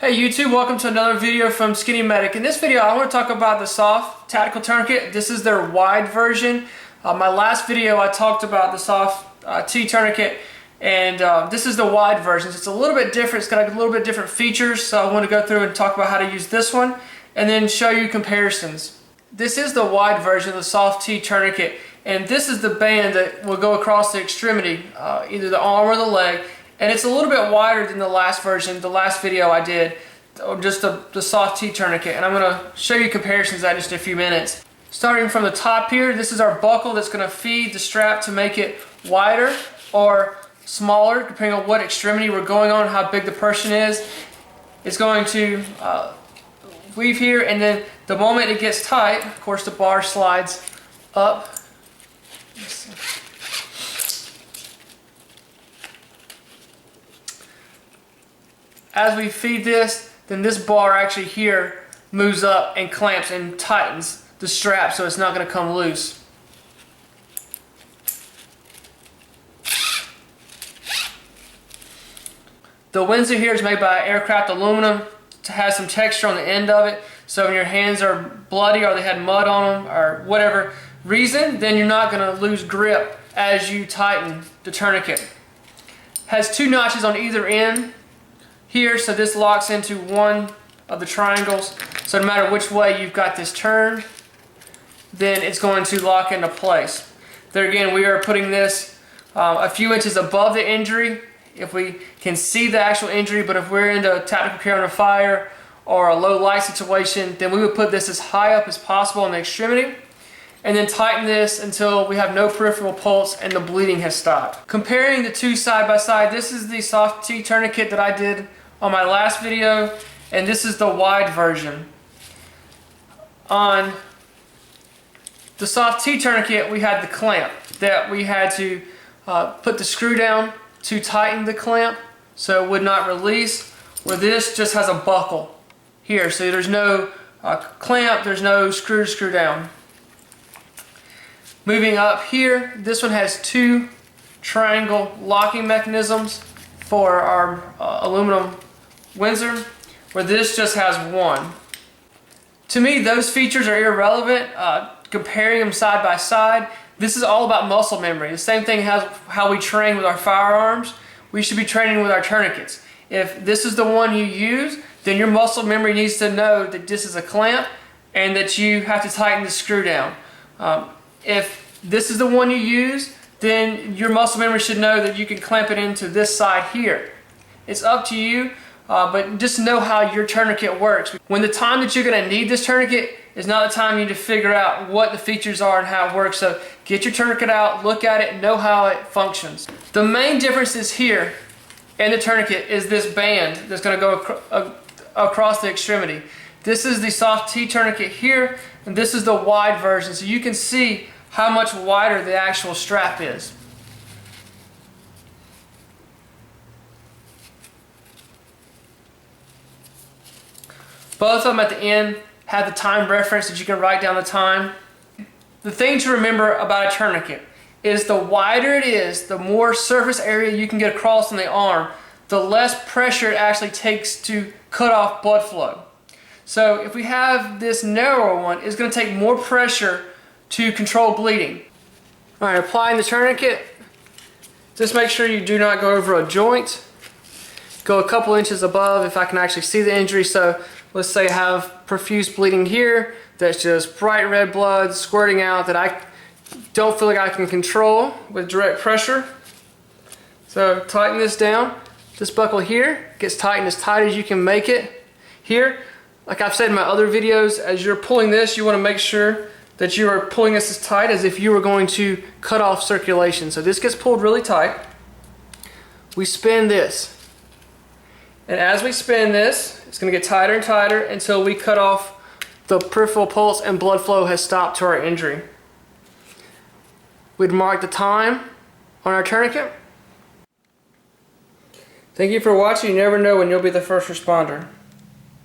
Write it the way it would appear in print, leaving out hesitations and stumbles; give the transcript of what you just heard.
Hey YouTube, welcome to another video from SkinnyMedic. In this video I want to talk about the SOF Tactical Tourniquet. This is their wide version. My last video I talked about the SOF-T Tourniquet, and this is the wide version. It's a little bit different, it's got a little bit different features, so I want to go through and talk about how to use this one and then show you comparisons. This is the wide version of the SOF-T Tourniquet, and this is the band that will go across the extremity, either the arm or the leg. And it's a little bit wider than the last version, the last video I did, just the SOF-T Tourniquet. And I'm going to show you comparisons in just a few minutes. Starting from the top here, this is our buckle that's going to feed the strap to make it wider or smaller, depending on what extremity we're going on, how big the person is. It's going to weave here, and then the moment it gets tight, of course the bar slides up. As we feed this, then this bar actually here moves up and clamps and tightens the strap so it's not going to come loose. The Windsor here is made by aircraft aluminum. It has some texture on the end of it, so when your hands are bloody or they had mud on them or whatever reason, then you're not going to lose grip as you tighten the tourniquet. It has two notches on either end here, so this locks into one of the triangles, so no matter which way you've got this turned, then it's going to lock into place. There again, we are putting this a few inches above the injury if we can see the actual injury, but if we're into tactical care under fire or a low light situation, then we would put this as high up as possible in the extremity and then tighten this until we have no peripheral pulse and the bleeding has stopped. Comparing the two side by side, this is the SOF-T Tourniquet that I did on my last video, and this is the wide version. On the SOF-T Tourniquet, we had the clamp that we had to put the screw down to tighten the clamp so it would not release, where this just has a buckle here, so there's no clamp, there's no screw to screw down. Moving up here, this one has two triangle locking mechanisms for our aluminum Windsor, where this just has one. To me, those features are irrelevant. Comparing them side by side, this is all about muscle memory. The same thing as how we train with our firearms. We should be training with our tourniquets. If this is the one you use, then your muscle memory needs to know that this is a clamp and that you have to tighten the screw down. If this is the one you use, then your muscle memory should know that you can clamp it into this side here. It's up to you, but just know how your tourniquet works. When the time that you're going to need this tourniquet is not the time you need to figure out what the features are and how it works. So get your tourniquet out, look at it, know how it functions. The main difference is here in the tourniquet is this band that's going to go across the extremity. This is the SOF-T Tourniquet here, and this is the wide version, so you can see how much wider the actual strap is. Both of them at the end have the time reference that you can write down the time. The thing to remember about a tourniquet is the wider it is, the more surface area you can get across on the arm, the less pressure it actually takes to cut off blood flow. So if we have this narrower one, it's going to take more pressure to control bleeding. Alright, applying the tourniquet, just make sure you do not go over a joint. Go a couple inches above if I can actually see the injury. So let's say I have profuse bleeding here, that's just bright red blood squirting out that I don't feel like I can control with direct pressure. So tighten this down. This buckle here gets tightened as tight as you can make it here. Like I've said in my other videos, as you're pulling this, you want to make sure that you are pulling this as tight as if you were going to cut off circulation. So this gets pulled really tight. We spin this. And as we spin this, it's going to get tighter and tighter until we cut off the peripheral pulse and blood flow has stopped to our injury. We'd mark the time on our tourniquet. Thank you for watching. You never know when you'll be the first responder.